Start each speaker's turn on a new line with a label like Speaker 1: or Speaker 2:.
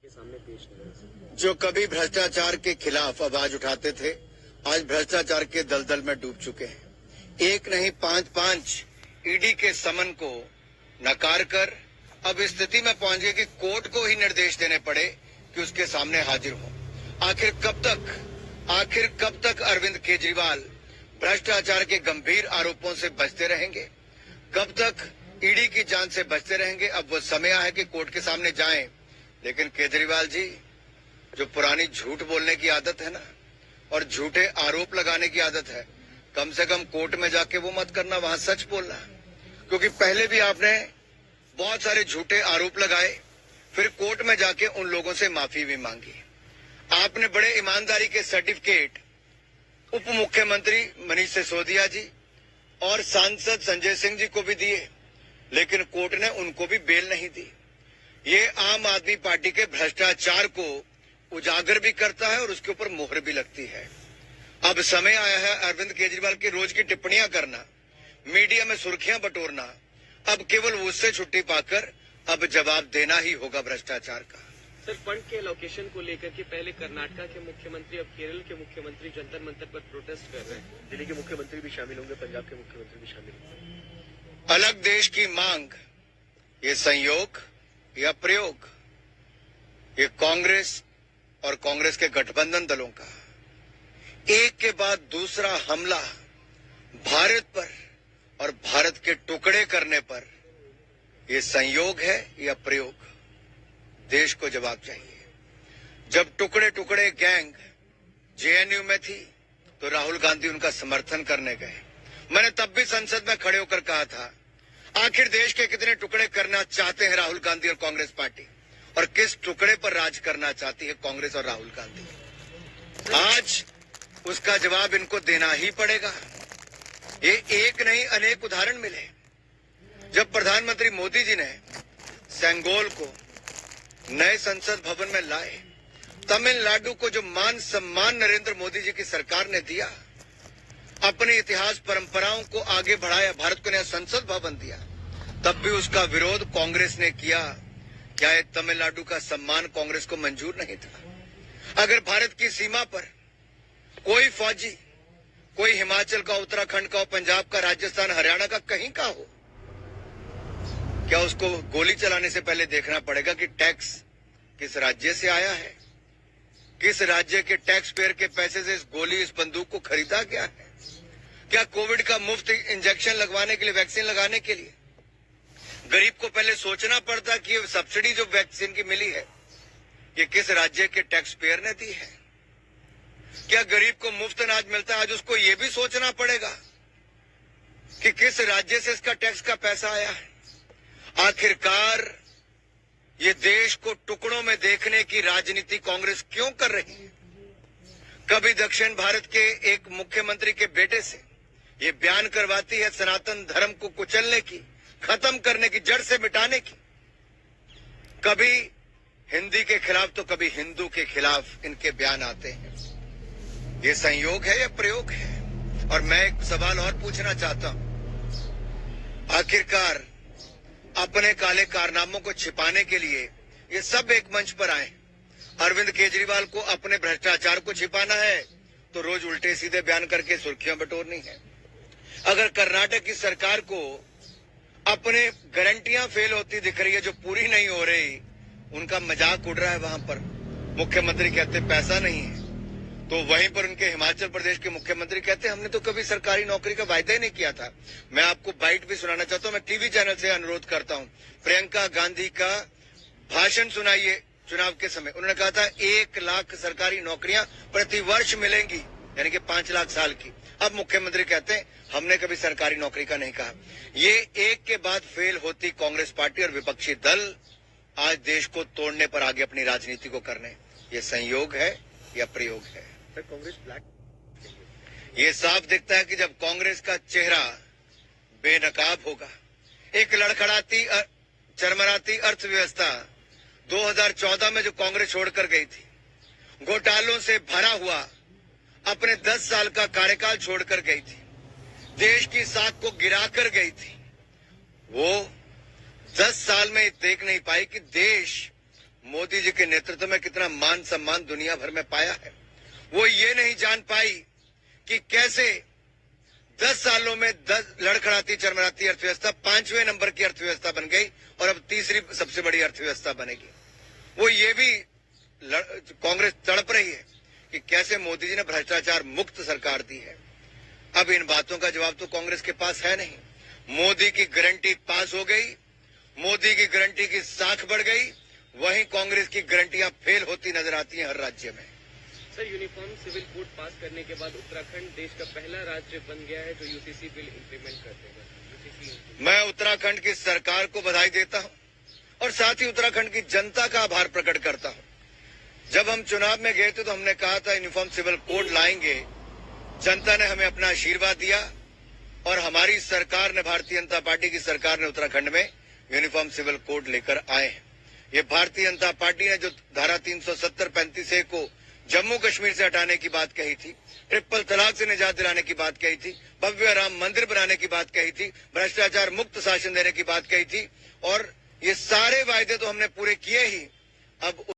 Speaker 1: के सामने पेश करें।
Speaker 2: जो कभी भ्रष्टाचार के खिलाफ आवाज उठाते थे, आज भ्रष्टाचार के दलदल में डूब चुके हैं। एक नहीं पांच ईडी के समन को नकार कर अब इस स्थिति में पहुंच गए कि कोर्ट को ही निर्देश देने पड़े कि उसके सामने हाजिर हो। आखिर कब तक अरविंद केजरीवाल भ्रष्टाचार के गंभीर आरोपों से बचते रहेंगे? कब तक ईडी की जांच से बचते रहेंगे? अब वो समय आया है कि कोर्ट के सामने जाएं। लेकिन केजरीवाल जी, जो पुरानी झूठ बोलने की आदत है ना, और झूठे आरोप लगाने की आदत है, कम से कम कोर्ट में जाके वो मत करना, वहां सच बोलना। क्योंकि पहले भी आपने बहुत सारे झूठे आरोप लगाए, फिर कोर्ट में जाके उन लोगों से माफी भी मांगी। आपने बड़े ईमानदारी के सर्टिफिकेट उप मुख्यमंत्री मनीष सिसोदिया जी और सांसद संजय सिंह जी को भी दिए, लेकिन कोर्ट ने उनको भी बेल नहीं दी। ये आम आदमी पार्टी के भ्रष्टाचार को उजागर भी करता है और उसके ऊपर मोहर भी लगती है। अब समय आया है अरविंद केजरीवाल की रोज की टिप्पणियां करना, मीडिया में सुर्खियां बटोरना, अब केवल उससे छुट्टी पाकर अब जवाब देना ही होगा भ्रष्टाचार का।
Speaker 1: सर, फंड के एलोकेशन को लेकर के पहले कर्नाटक के मुख्यमंत्री, अब केरल के मुख्यमंत्री जंतर मंतर पर प्रोटेस्ट कर रहे हैं। दिल्ली के मुख्यमंत्री भी शामिल होंगे, पंजाब के मुख्यमंत्री भी शामिल होंगे।
Speaker 2: अलग देश की मांग, ये संयोग या प्रयोग, ये कांग्रेस और कांग्रेस के गठबंधन दलों का एक के बाद दूसरा हमला भारत पर और भारत के टुकड़े करने पर, ये संयोग है या प्रयोग? देश को जवाब चाहिए। जब टुकड़े टुकड़े गैंग जेएनयू में थी तो राहुल गांधी उनका समर्थन करने गए। मैंने तब भी संसद में खड़े होकर कहा था, आखिर देश के कितने टुकड़े करना चाहते हैं राहुल गांधी और कांग्रेस पार्टी, और किस टुकड़े पर राज करना चाहती है कांग्रेस और राहुल गांधी? आज उसका जवाब इनको देना ही पड़ेगा। ये एक नहीं अनेक उदाहरण मिले। जब प्रधानमंत्री मोदी जी ने सेंगोल को नए संसद भवन में लाए, तमिलनाडु को जो मान सम्मान नरेंद्र मोदी जी की सरकार ने दिया, अपने इतिहास परंपराओं को आगे बढ़ाया, भारत को नया संसद भवन दिया, तब भी उसका विरोध कांग्रेस ने किया। क्या ये तमिलनाडु का सम्मान कांग्रेस को मंजूर नहीं था? अगर भारत की सीमा पर कोई फौजी, कोई हिमाचल का, उत्तराखंड का, पंजाब का, राजस्थान, हरियाणा का, कहीं का हो, क्या उसको गोली चलाने से पहले देखना पड़ेगा कि टैक्स किस राज्य से आया है? किस राज्य के टैक्स पेयर के पैसे से इस गोली, इस बंदूक को खरीदा गया है? क्या कोविड का मुफ्त इंजेक्शन लगवाने के लिए, वैक्सीन लगाने के लिए गरीब को पहले सोचना पड़ता कि ये सब्सिडी जो वैक्सीन की मिली है, ये किस राज्य के टैक्स पेयर ने दी है? क्या गरीब को मुफ्त अनाज मिलता है, आज उसको ये भी सोचना पड़ेगा कि किस राज्य से इसका टैक्स का पैसा आया है? आखिरकार ये देश को टुकड़ों में देखने की राजनीति कांग्रेस क्यों कर रही है? कभी दक्षिण भारत के एक मुख्यमंत्री के बेटे से ये बयान करवाती है सनातन धर्म को कुचलने की, खत्म करने की, जड़ से मिटाने की। कभी हिंदी के खिलाफ तो कभी हिंदू के खिलाफ इनके बयान आते हैं। ये संयोग है या प्रयोग है? और मैं एक सवाल और पूछना चाहता हूं, आखिरकार अपने काले कारनामों को छिपाने के लिए ये सब एक मंच पर आए। अरविंद केजरीवाल को अपने भ्रष्टाचार को छिपाना है तो रोज उल्टे सीधे बयान करके सुर्खियां बटोरनी है। अगर कर्नाटक की सरकार को अपने गारंटियां फेल होती दिख रही है, जो पूरी नहीं हो रही, उनका मजाक उड़ रहा है वहां पर, मुख्यमंत्री कहते पैसा नहीं है, तो वहीं पर उनके हिमाचल प्रदेश के मुख्यमंत्री कहते हमने तो कभी सरकारी नौकरी का वायदा ही नहीं किया था। मैं आपको बाइट भी सुनाना चाहता हूं, मैं टीवी चैनल से अनुरोध करता हूं, प्रियंका गांधी का भाषण सुनाइए चुनाव के समय। उन्होंने कहा था 1 लाख सरकारी नौकरियां प्रति वर्ष मिलेंगी, यानी कि 5 लाख साल की। अब मुख्यमंत्री कहते हैं हमने कभी सरकारी नौकरी का नहीं कहा। ये एक के बाद फेल होती कांग्रेस पार्टी और विपक्षी दल आज देश को तोड़ने पर आगे अपनी राजनीति को करने, ये संयोग है या प्रयोग है?
Speaker 1: कांग्रेस ब्लैक,
Speaker 2: ये साफ दिखता है कि जब कांग्रेस का चेहरा बेनकाब होगा, एक लड़खड़ाती चरमराती अर्थव्यवस्था 2014 में जो कांग्रेस छोड़कर गई थी, घोटालों से भरा हुआ अपने 10 साल का कार्यकाल छोड़कर गई थी, देश की साख को गिराकर गई थी, वो 10 साल में देख नहीं पाई कि देश मोदी जी के नेतृत्व में कितना मान सम्मान दुनिया भर में पाया है। वो ये नहीं जान पाई कि कैसे 10 सालों में 10 लड़खड़ाती चरमराती अर्थव्यवस्था 5वें नंबर की अर्थव्यवस्था बन गई और अब तीसरी सबसे बड़ी अर्थव्यवस्था बनेगी। वो ये भी कांग्रेस तड़प रही है कि कैसे मोदी जी ने भ्रष्टाचार मुक्त सरकार दी है। अब इन बातों का जवाब तो कांग्रेस के पास है नहीं। मोदी की गारंटी पास हो गई, मोदी की गारंटी की साख बढ़ गई, वहीं कांग्रेस की गारंटियां फेल होती नजर आती हैं हर राज्य में।
Speaker 1: सर, यूनिफॉर्म सिविल कोड पास करने के बाद उत्तराखंड देश का पहला राज्य बन गया है जो यूसीसी बिल इंप्लीमेंट कर देगा।
Speaker 2: मैं उत्तराखंड की सरकार को बधाई देता हूं और साथ ही उत्तराखंड की जनता का आभार प्रकट करता हूं। जब हम चुनाव में गए थे तो हमने कहा था यूनिफॉर्म सिविल कोड लाएंगे। जनता ने हमें अपना आशीर्वाद दिया और हमारी सरकार ने, भारतीय जनता पार्टी की सरकार ने उत्तराखंड में यूनिफॉर्म सिविल कोड लेकर आए हैं। ये भारतीय जनता पार्टी ने जो धारा 370-35A को जम्मू कश्मीर से हटाने की बात कही थी, ट्रिपल तलाक से निजात दिलाने की बात कही थी, भव्य राम मंदिर बनाने की बात कही थी, भ्रष्टाचार मुक्त शासन देने की बात कही थी, और ये सारे वायदे तो हमने पूरे किए ही। अब